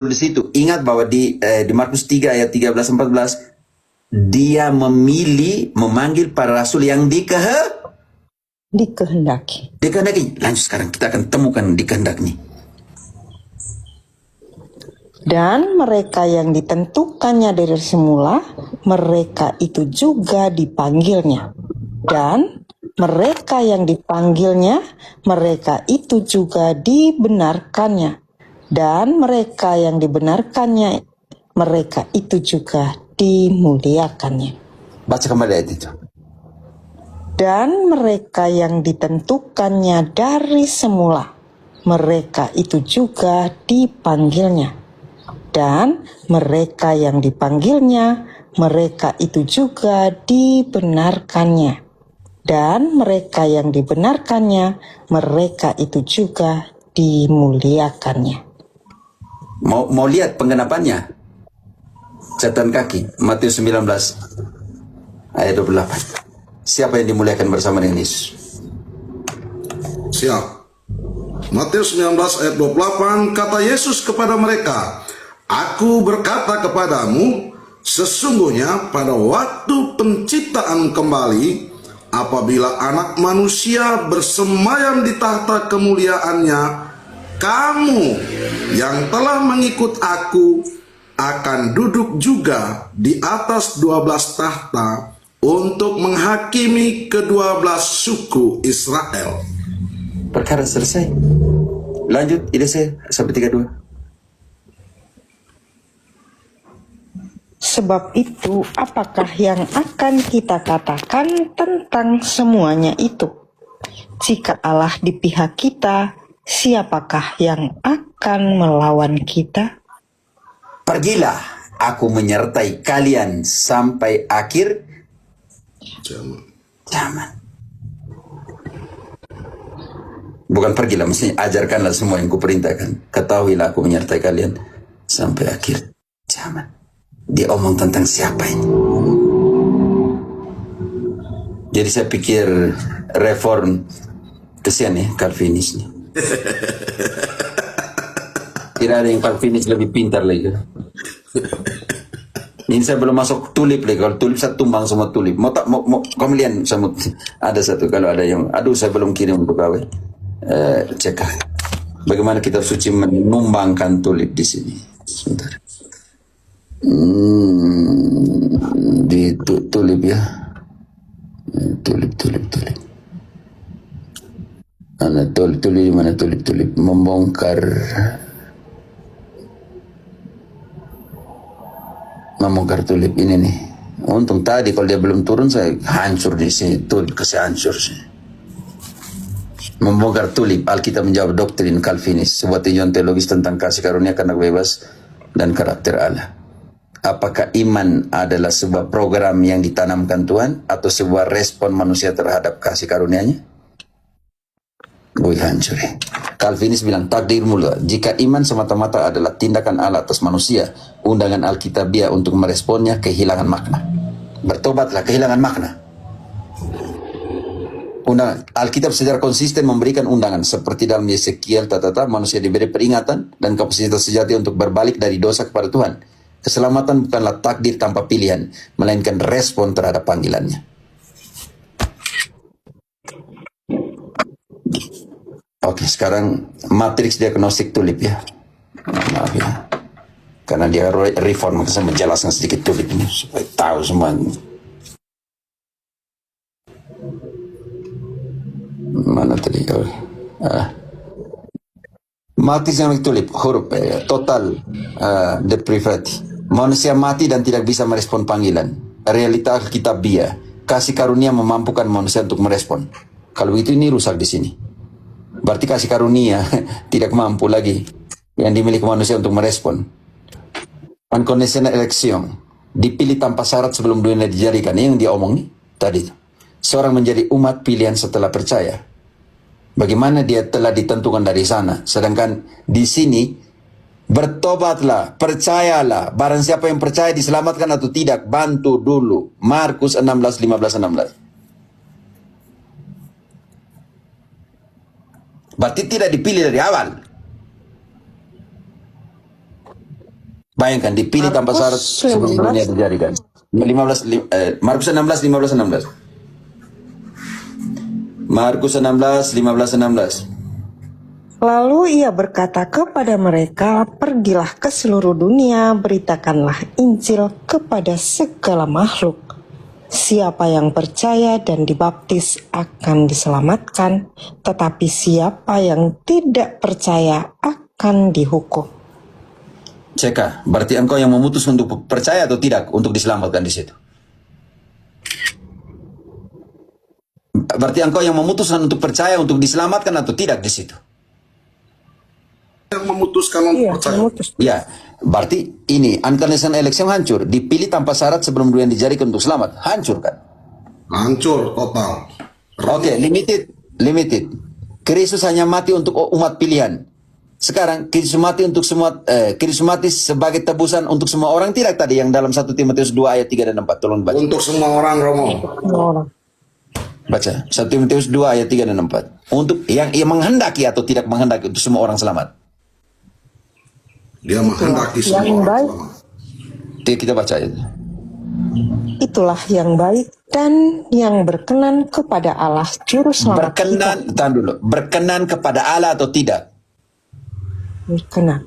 di situ. Ingat bahwa di Markus 3 ayat 13-14 dia memanggil para rasul yang dikehendaki. Lanjut sekarang kita akan temukan dikehendaki. Dan mereka yang ditentukannya dari semula, mereka itu juga dipanggilnya. Dan mereka yang dipanggilnya, mereka itu juga dibenarkannya. Dan mereka yang dibenarkannya, mereka itu juga dimuliakannya. Baca kembali ayat itu. Dan mereka yang ditentukannya dari semula, mereka itu juga dipanggilnya. Dan mereka yang dipanggilnya, mereka itu juga dibenarkannya. Dan mereka yang dibenarkannya, mereka itu juga dimuliakannya. Mau lihat penggenapannya? Catatan kaki, Matius 19 ayat 28. Siapa yang dimuliakan bersama dengan Yesus? Siap. Matius 19 ayat 28, kata Yesus kepada mereka, Aku berkata kepadamu, sesungguhnya pada waktu penciptaan kembali, apabila anak manusia bersemayam di tahta kemuliaannya, kamu yang telah mengikut aku akan duduk juga di atas 12 tahta untuk menghakimi ke-12 suku Israel. Perkara selesai. Lanjut, ide saya sampai 32. Sebab itu, apakah yang akan kita katakan tentang semuanya itu? Jika Allah di pihak kita, siapakah yang akan melawan kita? Pergilah, aku menyertai kalian sampai akhir zaman. Bukan pergilah, mesti ajarkanlah semua yang kuperintahkan. Ketahuilah aku menyertai kalian sampai akhir zaman. Dia omong tentang siapa ini? Jadi saya pikir reform, kesian ya Calvinis nih. Tidak ada yang Calvinis lebih pintar lagi. Ini saya belum masuk tulip lagi. Kalau tulip saya tumbang semua tulip. Mau kamu lihat sama ada satu kalau ada yang saya belum kirim untuk kau. Cek bagaimana kitab suci menumbangkan tulip di sini. Sebentar. Di tulip ya. Tulip. Mana tulip di mana tulip membongkar tulip ini nih. Untung tadi kalau dia belum turun saya hancur di sini, tulip kasih hancur sih. Membongkar tulip, Alkitab menjawab doktrin Calvinis, sebuah tinjauan teologis tentang kasih karunia karena bebas dan karakter Allah. Apakah iman adalah sebuah program yang ditanamkan Tuhan atau sebuah respon manusia terhadap kasih karunia-Nya? Hancur ya. Calvinis bilang takdir mulia. Jika iman semata-mata adalah tindakan Allah atas manusia, undangan Alkitabiah untuk meresponnya kehilangan makna. Bertobatlah, kehilangan makna. Alkitab secara konsisten memberikan undangan seperti dalam Yesekiel manusia diberi peringatan dan kapasitas sejati untuk berbalik dari dosa kepada Tuhan. Keselamatan bukanlah takdir tanpa pilihan, melainkan respon terhadap panggilannya. Oke, sekarang matriks diagnostik tulip ya. Maaf ya. Karena dia reform, maka saya menjelaskan sedikit tulip ini supaya tahu semua. Mana tadi? Matriks diagnostik tulip, huruf total depravity. Manusia mati dan tidak bisa merespon panggilan. Realita Alkitabiah, kasih karunia memampukan manusia untuk merespon. Kalau begitu ini rusak di sini. Berarti kasih karunia tidak mampu lagi yang dimiliki manusia untuk merespon. Unconditional election, dipilih tanpa syarat sebelum dunia dijadikan. Ini yang dia omong nih tadi. Seorang menjadi umat pilihan setelah percaya. Bagaimana dia telah ditentukan dari sana. Sedangkan di sini bertobatlah, percayalah. Barang siapa yang percaya diselamatkan atau tidak, bantu dulu. Markus 16, 15, 16. Berarti tidak dipilih dari awal. Bayangkan, dipilih tanpa syarat sebelum dunia dijadikan. 15, Markus 16, 15, 16. Markus 16, 15, 16. Lalu ia berkata kepada mereka, pergilah ke seluruh dunia, beritakanlah Injil kepada segala makhluk. Siapa yang percaya dan dibaptis akan diselamatkan, tetapi siapa yang tidak percaya akan dihukum. Ceka, berarti engkau yang memutus untuk percaya atau tidak untuk diselamatkan di situ? Berarti engkau yang memutuskan untuk percaya untuk diselamatkan atau tidak di situ? Yang memutuskan untuk percaya. Ya, berarti ini unconditional election hancur, dipilih tanpa syarat sebelum dunia dijadikan untuk selamat, hancur kan? Hancur total. Oke, limited. Kristus hanya mati untuk umat pilihan. Sekarang Kristus mati untuk semua, Kristus mati sebagai tebusan untuk semua orang, tidak tadi yang dalam 1 Timotius 2 ayat 3 dan 4. Tolong baca. Untuk semua orang, Romo. Baca 1 Timotius 2 ayat 3 dan 4. Untuk yang menghendaki atau tidak menghendaki, untuk semua orang selamat. Dia menghendaki semua yang orang baik. selamat. Kita baca itu. Itulah yang baik dan yang berkenan kepada Allah Juru Selamat kita. Tahan dulu. Berkenan kepada Allah atau tidak? Berkenan.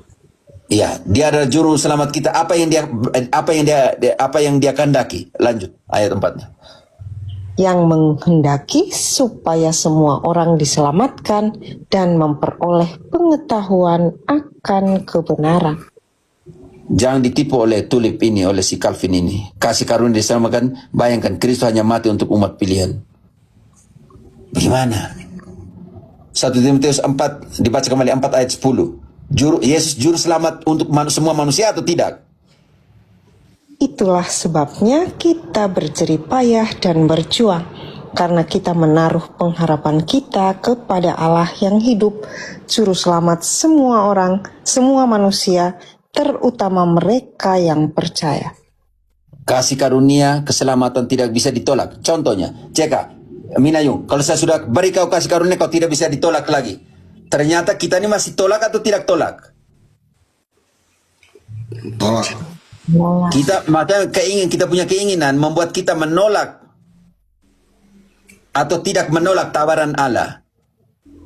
Iya, dia adalah juru selamat kita. Apa yang dia kehendaki? Lanjut ayat 4-nya. Yang menghendaki supaya semua orang diselamatkan dan memperoleh pengetahuan akan kebenaran. Jangan ditipu oleh tulip ini, oleh si Calvin ini. Kasih karunia diselamatkan. Bayangkan, Kristus hanya mati untuk umat pilihan. Bagaimana? 1 Timotius 4, dibaca kembali 4 ayat 10. Yesus juru selamat untuk semua manusia atau tidak? Itulah sebabnya kita berjerih payah dan berjuang, karena kita menaruh pengharapan kita kepada Allah yang hidup, Juru Selamat semua orang, semua manusia, terutama mereka yang percaya. Kasih karunia keselamatan tidak bisa ditolak. Contohnya, Ceka, Minayung, kalau saya sudah beri kau kasih karunia, kau tidak bisa ditolak lagi. Ternyata kita ini masih tolak atau tidak tolak? Tolak. Kita kita punya keinginan membuat kita menolak atau tidak menolak tawaran Allah.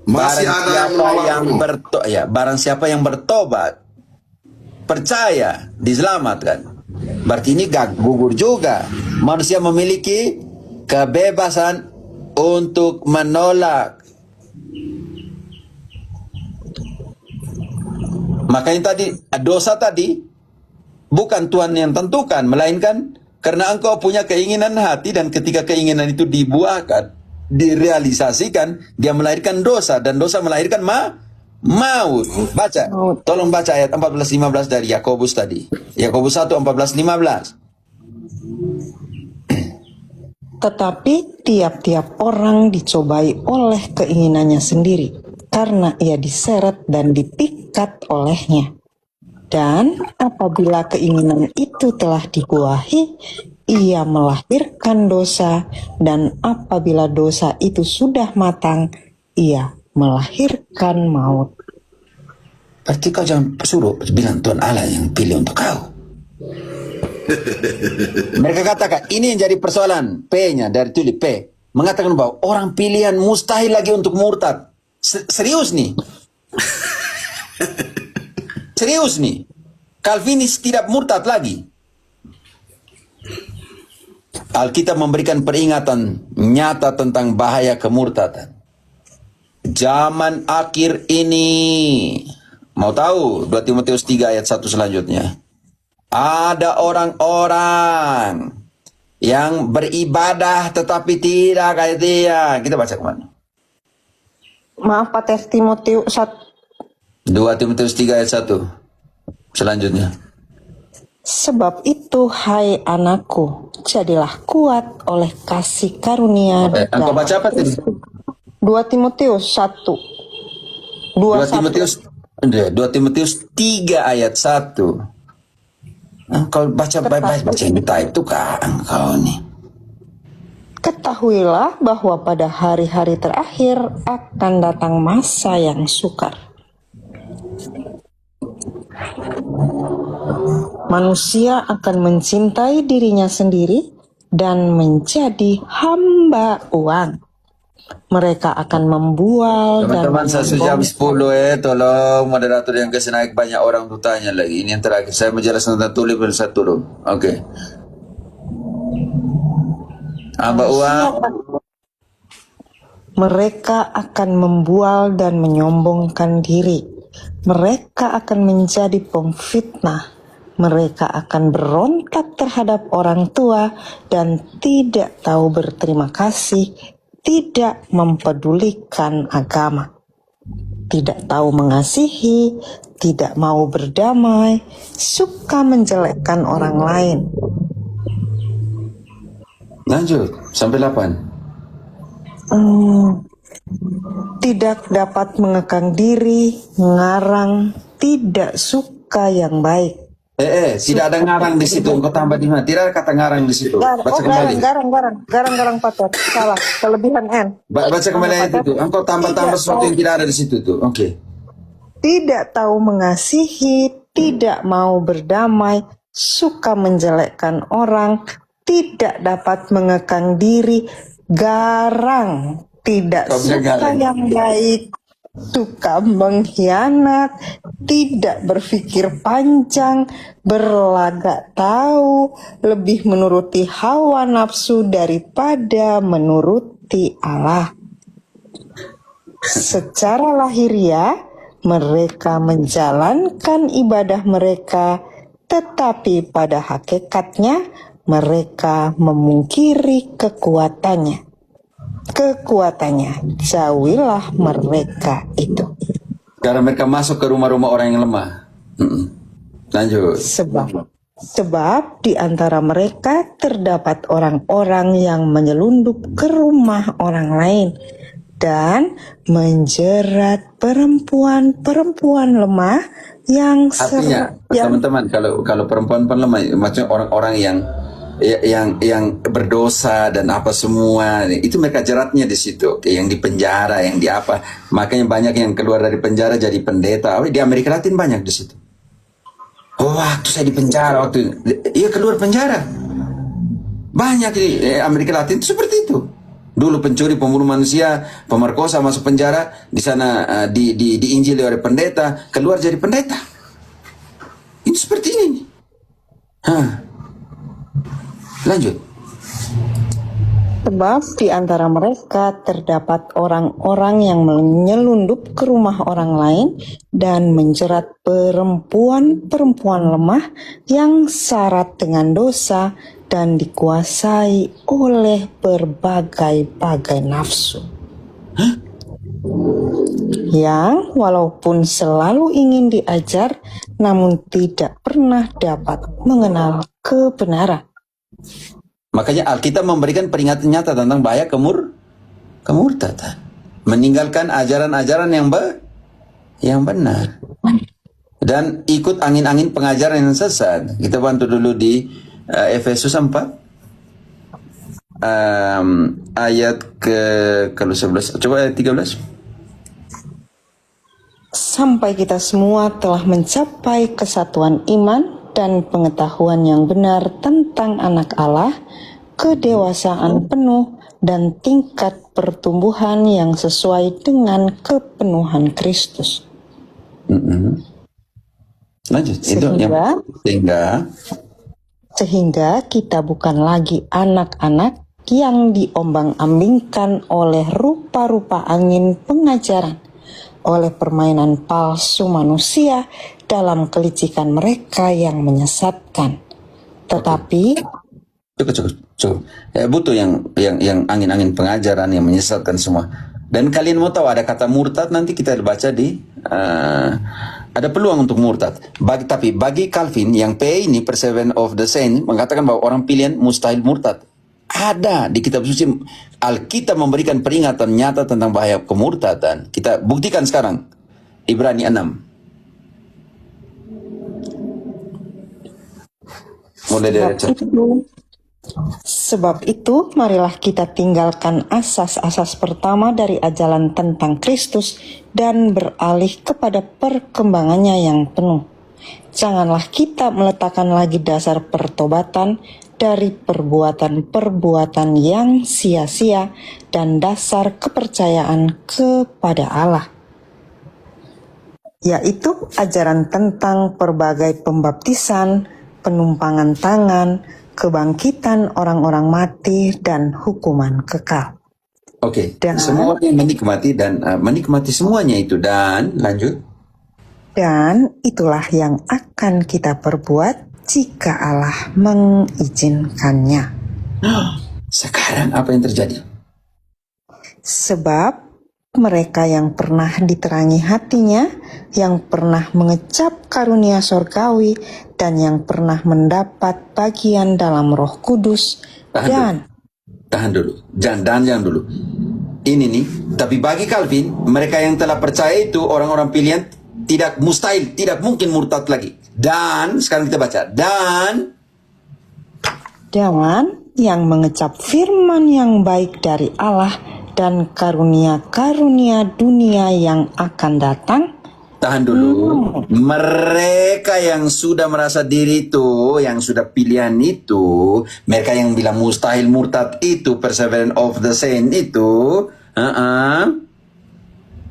Masih ada yang menolak. Barang siapa yang bertobat, percaya, diselamatkan. Berarti ini gak gugur juga. Manusia memiliki kebebasan untuk menolak. Makanya tadi, dosa tadi bukan Tuhan yang tentukan, melainkan karena engkau punya keinginan hati, dan ketika keinginan itu dibuahkan, direalisasikan, dia melahirkan dosa, dan dosa melahirkan maut. Baca, tolong baca ayat 14-15 dari Yakobus tadi. Yakobus 1, 14-15. Tetapi tiap-tiap orang dicobai oleh keinginannya sendiri, karena ia diseret dan dipikat olehnya. Dan apabila keinginan itu telah dibuahi, ia melahirkan dosa, dan apabila dosa itu sudah matang, ia melahirkan maut. Berarti kau jangan suruh bilang Tuhan Allah yang pilih untuk kau. Mereka katakan, ini yang jadi persoalan P-nya dari tulip P. Mengatakan bahwa orang pilihan mustahil lagi untuk murtad. Serius nih. Serius nih. Calvinis tidak murtad lagi. Alkitab memberikan peringatan nyata tentang bahaya kemurtadan. Zaman akhir ini, mau tahu 2 Timotius 3 ayat 1 selanjutnya. Ada orang-orang yang beribadah tetapi tidak kayak dia. Kita baca kemana? Maaf Pak, Timotius 2 Timotius 3 ayat 1 selanjutnya. Sebab itu, hai anakku, jadilah kuat oleh kasih karunia. Engkau baca apa tadi? 2 Timotius 1. 2 Timotius 3 ayat 1. Engkau baca entah itu kah engkau nih. Ketahuilah bahwa pada hari-hari terakhir akan datang masa yang sukar. Manusia akan mencintai dirinya sendiri dan menjadi hamba uang. Mereka akan membual dan Teman-teman, saya jam menyombong. 10 tolong moderator yang kasih naik, banyak orang tuh tanya lagi. Ini yang terakhir, saya menjelaskan tentang tulip dan saya turun. Oke. Hamba uang. Mereka akan membual dan menyombongkan diri. Mereka akan menjadi pemfitnah. Mereka akan berontak terhadap orang tua dan tidak tahu berterima kasih, tidak mempedulikan agama, tidak tahu mengasihi, tidak mau berdamai, suka menjelekkan orang lain. Lanjut, sampai 8. Tidak dapat mengekang diri, ngarang, tidak suka yang baik. Tidak ada ngarang di situ. Engkau tambah di mana? Tidak ada kata ngarang di situ. Baca kembali. Garang patut. Salah, kelebihan N. Baca kembali ayat itu. Engkau tambah-tambah sesuatu yang tidak ada di situ tuh. Oke. Tidak tahu mengasihi, tidak mau berdamai, suka menjelekkan orang, tidak dapat mengekang diri, garang, tidak Kau bilang suka garang. yang baik, suka mengkhianat, tidak berpikir panjang, berlagak tahu, lebih menuruti hawa nafsu daripada menuruti Allah. Secara lahiriah, mereka menjalankan ibadah mereka, tetapi pada hakikatnya mereka memungkiri kekuatannya. Jauhilah mereka itu. Karena mereka masuk ke rumah-rumah orang yang lemah. Lanjut. Sebab di antara mereka terdapat orang-orang yang menyelundup ke rumah orang lain dan menjerat perempuan-perempuan lemah yang Artinya, teman-teman, kalau perempuan lemah, maksudnya orang-orang yang berdosa dan apa semua, itu mereka jeratnya di situ. Oke, yang di penjara, yang di apa, makanya banyak yang keluar dari penjara jadi pendeta. Di Amerika Latin banyak di situ. Oh, waktu saya di penjara, iya keluar penjara, banyak di Amerika Latin itu seperti itu. Dulu pencuri, pembunuh manusia, pemerkosa masuk penjara, di sana diinjili oleh pendeta, keluar jadi pendeta. Ini seperti ini. Lanjut. Sebab di antara mereka terdapat orang-orang yang menyelundup ke rumah orang lain dan menjerat perempuan-perempuan lemah yang syarat dengan dosa dan dikuasai oleh berbagai-bagai nafsu. Yang walaupun selalu ingin diajar, namun tidak pernah dapat mengenal kebenaran. Makanya Alkitab memberikan peringatan nyata tentang bahaya kemurtadan. Meninggalkan ajaran-ajaran yang benar. Dan ikut angin-angin pengajaran yang sesat. Kita bantu dulu di Efesus 4. Ayat kalau 11. Coba ayat 13. Sampai kita semua telah mencapai kesatuan iman dan pengetahuan yang benar tentang anak Allah, kedewasaan penuh dan tingkat pertumbuhan yang sesuai dengan kepenuhan Kristus. Lanjut. Sehingga kita bukan lagi anak-anak yang diombang-ambingkan oleh rupa-rupa angin pengajaran, oleh permainan palsu manusia dalam kelicikan mereka yang menyesatkan. Tetapi cukup. Butuh yang angin-angin pengajaran yang menyesatkan semua. Dan kalian mau tahu ada kata murtad, nanti kita baca di ada peluang untuk murtad. Tapi bagi Calvin yang P ini Perseverance of the Saints mengatakan bahwa orang pilihan mustahil murtad. Ada di kitab suci. Alkitab memberikan peringatan nyata tentang bahaya kemurtadan. Kita buktikan sekarang. Ibrani 6. Mulai dari Sebab itu, marilah kita tinggalkan asas-asas pertama dari ajaran tentang Kristus dan beralih kepada perkembangannya yang penuh. janganlah kita meletakkan lagi dasar pertobatan dari perbuatan-perbuatan yang sia-sia dan dasar kepercayaan kepada Allah, yaitu ajaran tentang berbagai pembaptisan, penumpangan tangan, kebangkitan orang-orang mati, dan hukuman kekal. Oke, Dan- semua yang menikmati dan menikmati semuanya itu, dan lanjut. Dan itulah yang akan kita perbuat jika Allah mengizinkannya. Sekarang apa yang terjadi? Sebab mereka yang pernah diterangi hatinya, yang pernah mengecap karunia sorgawi, dan yang pernah mendapat bagian dalam Roh Kudus, Tahan dulu, jangan dulu. Ini nih, tapi bagi Calvin, mereka yang telah percaya itu orang-orang pilihan, tidak mustahil, tidak mungkin murtad lagi. Dan sekarang kita baca, dan yang mengecap firman yang baik dari Allah dan karunia-karunia dunia yang akan datang. tahan dulu. Mereka yang sudah merasa diri itu, yang sudah pilihan itu, mereka yang bilang mustahil murtad itu, perseverance of the saint itu,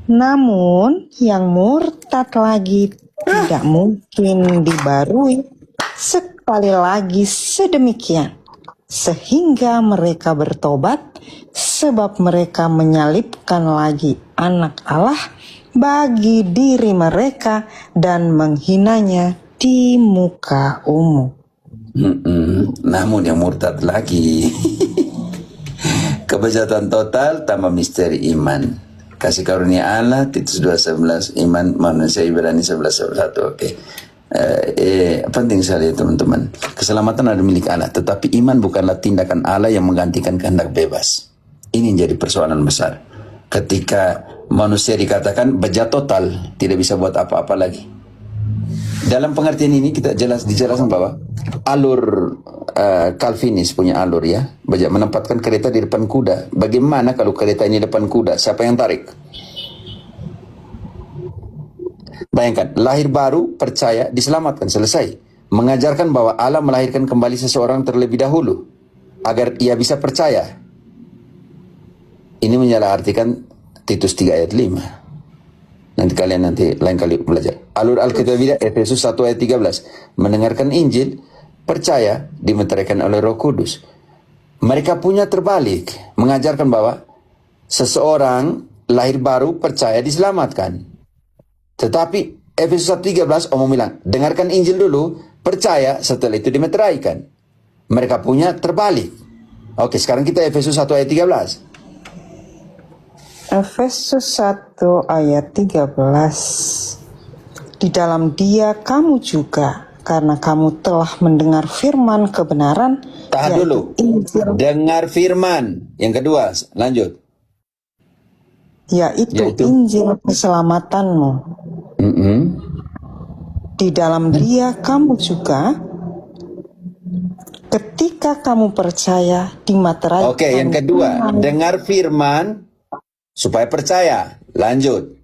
Namun yang murtad lagi tidak mungkin dibarui sekali lagi sedemikian, sehingga mereka bertobat, sebab mereka menyalibkan lagi anak Allah bagi diri mereka dan menghinanya di muka umum. Namun yang murtad lagi. Kebejatan total tambah misteri iman. Kasih karunia Allah, Titus 2:11, iman manusia Ibrani 11:1. Oke. Penting sekali teman-teman. Keselamatan ada milik Allah, tetapi iman bukanlah tindakan Allah yang menggantikan kehendak bebas. Ini jadi persoalan besar. Ketika manusia dikatakan bejat total, tidak bisa buat apa-apa lagi. Dalam pengertian ini kita dijelaskan bahwa alur Calvinis punya alur ya, menempatkan kereta di depan kuda. Bagaimana kalau kereta ini depan kuda? Siapa yang tarik? Bayangkan, lahir baru, percaya, diselamatkan, selesai. Mengajarkan bahwa Allah melahirkan kembali seseorang terlebih dahulu agar ia bisa percaya. Ini menyalahartikan Titus 3 ayat 5. Nanti kalian lain kali belajar. Alur Alkitabiah Efesus 1 ayat 13. Mendengarkan Injil, percaya, dimeteraikan oleh Roh Kudus. Mereka punya terbalik, mengajarkan bahwa seseorang lahir baru, percaya, diselamatkan. Tetapi Efesus 1:13 Om bilang, dengarkan Injil dulu, percaya, setelah itu dimeteraikan. Mereka punya terbalik. Oke, sekarang kita Efesus 1 ayat 13. Efesus 1 ayat 13. Di dalam Dia kamu juga, karena kamu telah mendengar firman kebenaran. Tahan dulu. Injil, Dengar firman. Yang kedua, lanjut. yaitu Injil keselamatanmu. Di dalam Dia kamu juga, ketika kamu percaya, dimateraikan. Oke, yang kedua, dengar firman supaya percaya. Lanjut.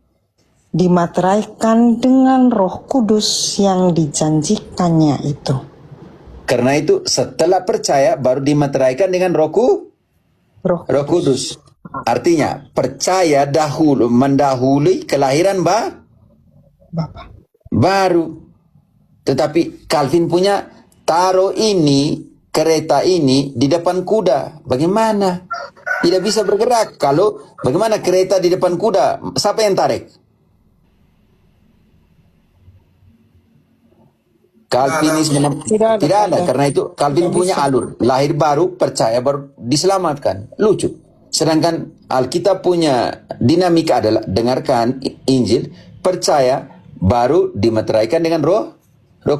Dimateraikan dengan Roh Kudus yang dijanjikannya itu. Karena itu setelah percaya baru dimateraikan dengan Roh Roh Kudus. Artinya percaya mendahului kelahiran Bapa. baru. Tetapi Calvin punya taruh ini, kereta ini di depan kuda. Bagaimana? Tidak bisa bergerak. Kalau bagaimana kereta di depan kuda? Siapa yang tarik? Calvinisme tidak ada. Karena itu Calvin punya alur. Lahir baru, percaya baru diselamatkan. Lucu. Sedangkan Alkitab punya dinamika adalah dengarkan Injil, percaya, baru dimeteraikan dengan Roh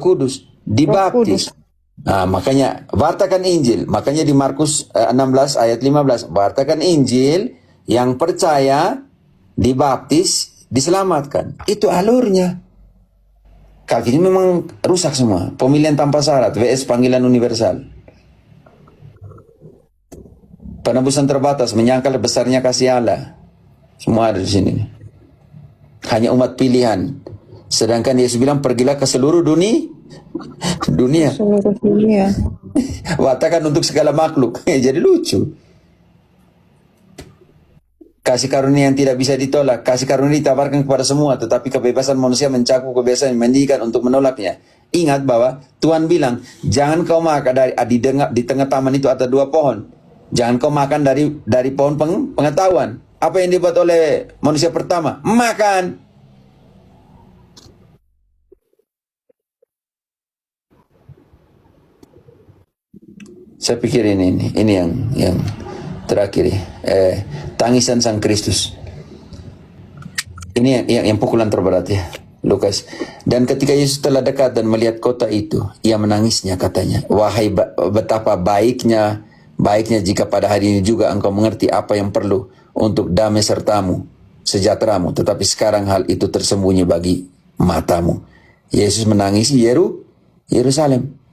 Kudus, dibaptis. Nah, makanya wartakan Injil. Makanya di Markus 16 ayat 15, wartakan Injil, yang percaya, dibaptis, diselamatkan. Itu alurnya. Calvin memang rusak semua. Pemilihan tanpa syarat, vs panggilan universal. Penebusan terbatas, menyangkal besarnya kasih Allah. Semua ada di sini. Hanya umat pilihan. Sedangkan Yesus bilang, pergilah ke seluruh dunia, Dunia. Seluruh dunia. Watakan untuk segala makhluk. Jadi lucu. Kasih karunia yang tidak bisa ditolak. Kasih karunia ditawarkan kepada semua. Tetapi kebebasan manusia mencakup kebebasan yang mendidikan untuk menolaknya. Ingat bahwa Tuhan bilang, jangan kau makan di tengah taman itu ada 2 pohon. Jangan kau makan dari pohon pengetahuan. Apa yang dibuat oleh manusia pertama? Makan. Saya pikir ini yang terakhir, tangisan Sang Kristus. Ini yang pukulan terberat ya, Lukas. Dan ketika Yesus telah dekat dan melihat kota itu, ia menangisnya, katanya, wahai betapa baiknya jika pada hari ini juga engkau mengerti apa yang perlu untuk damai sertamu, sejahteramu, tetapi sekarang hal itu tersembunyi bagi matamu. Yesus menangisi Yerusalem.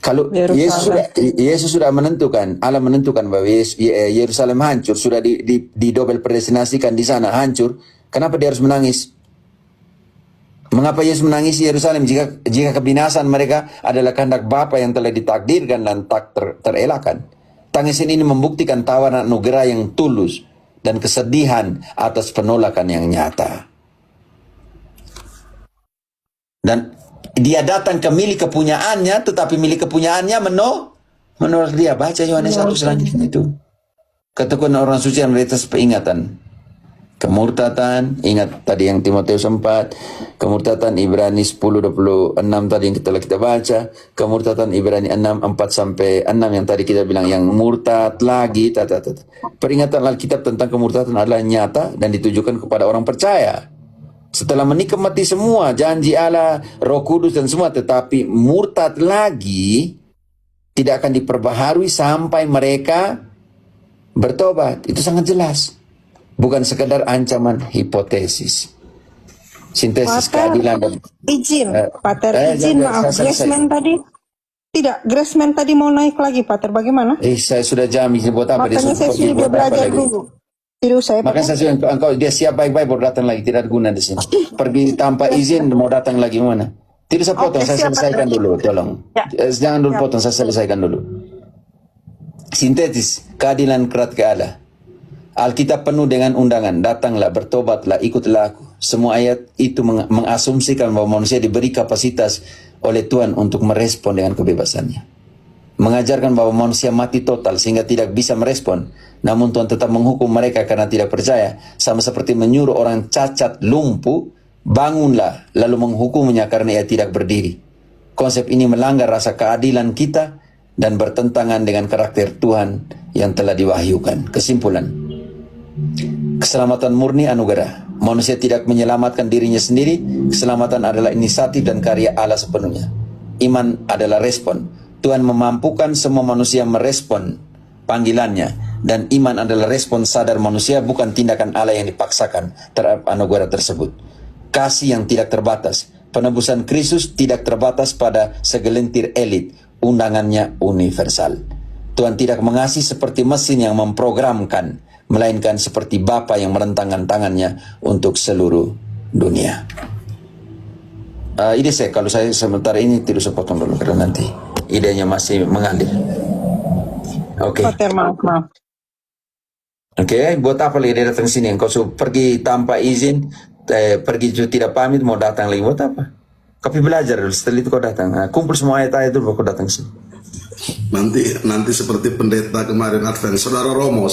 Kalau Yesus sudah menentukan, Allah menentukan bahwa Yerusalem hancur, sudah didobel predestinasikan di sana hancur, kenapa dia harus menangis? Mengapa Yesus menangisi Yerusalem jika kebinasan mereka adalah kehendak Bapa yang telah ditakdirkan dan tak terelakkan? Tangisan ini membuktikan tawaran anugerah yang tulus dan kesedihan atas penolakan yang nyata. Dan dia datang ke milik kepunyaannya, tetapi milik kepunyaannya menolak dia. Baca Yohanes 1 selanjutnya itu. Ketekunan orang suci yang realitas peringatan. Kemurtatan, ingat tadi yang Timotius 4, kemurtatan Ibrani 10:26 tadi yang kita baca, kemurtatan Ibrani 6:4-6 yang tadi kita bilang, yang murtad lagi, Peringatan Alkitab tentang kemurtatan adalah nyata dan ditujukan kepada orang percaya. Setelah menikmati semua janji Allah, Roh Kudus dan semua, tetapi murtad lagi, tidak akan diperbaharui sampai mereka bertobat. Itu sangat jelas. Bukan sekedar ancaman hipotesis. Sintesis keadilan dan izin, Pater, izin, maaf, Graceman tadi tidak, Graceman tadi mau naik lagi, Pater, bagaimana? Saya sudah jamin buat apa? Makanya saya sudah belajar dulu. Makanya saya sudah, engkau dia siap baik-baik baru datang lagi, tidak ada guna di sini. Pergi tanpa izin mau datang lagi mana? Tidak saya potong, saya selesaikan dulu, tolong. Jangan dulu potong, saya selesaikan dulu. Sintetis, keadilan kerat ke Allah. Alkitab penuh dengan undangan, datanglah, bertobatlah, ikutlah aku. Semua ayat itu mengasumsikan bahwa manusia diberi kapasitas oleh Tuhan untuk merespon dengan kebebasannya. Mengajarkan bahwa manusia mati total sehingga tidak bisa merespon, namun Tuhan tetap menghukum mereka karena tidak percaya, sama seperti menyuruh orang cacat lumpuh, bangunlah, lalu menghukumnya karena ia tidak berdiri. Konsep ini melanggar rasa keadilan kita dan bertentangan dengan karakter Tuhan yang telah diwahyukan. Kesimpulan, keselamatan murni anugerah. Manusia tidak menyelamatkan dirinya sendiri. Keselamatan adalah inisiatif dan karya Allah sepenuhnya. Iman adalah respon. Tuhan memampukan semua manusia merespon panggilannya, dan iman adalah respon sadar manusia, bukan tindakan Allah yang dipaksakan terhadap anugerah tersebut. Kasih yang tidak terbatas, penebusan Kristus tidak terbatas pada segelintir elit, undangannya universal. Tuhan tidak mengasihi seperti mesin yang memprogramkan, melainkan seperti Bapa yang merentangkan tangannya untuk seluruh dunia. Ide saya, kalau saya sementara ini tidak usah potong dulu karena nanti idenya masih mengalir. Oke. Maaf. Oke, buat apa lagi dia datang sini? Engkau pergi tanpa izin, pergi tidak pamit, mau datang lagi buat apa? Tapi belajar dulu, setelah itu kau datang. Kumpul semua ayat-ayat dulu, kau datang sini. Nanti seperti pendeta kemarin Advent, saudara Romo.